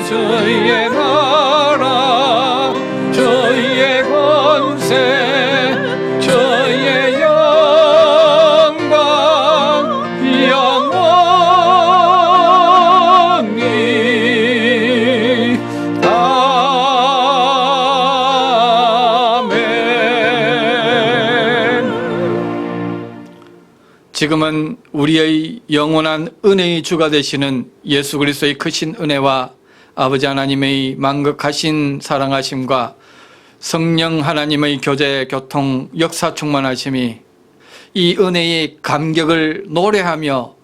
주의 나라 주의 권세 주의 영광 영원히 아멘. 지금은 우리의 영원한 은혜의 주가 되시는 예수 그리스도의 크신 은혜와 아버지 하나님의 만극하신 사랑하심과 성령 하나님의 교제, 교통, 역사 충만하심이 이 은혜의 감격을 노래하며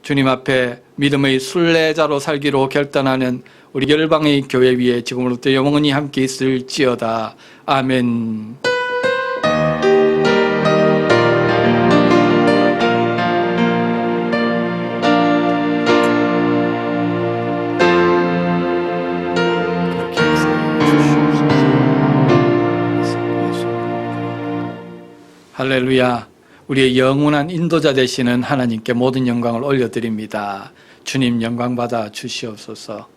주님 앞에 믿음의 순례자로 살기로 결단하는 우리 열방의 교회 위에 지금으로부터 영원히 함께 있을지어다. 아멘. 할렐루야. 우리의 영원한 인도자 되시는 하나님께 모든 영광을 올려드립니다. 주님 영광 받아 주시옵소서.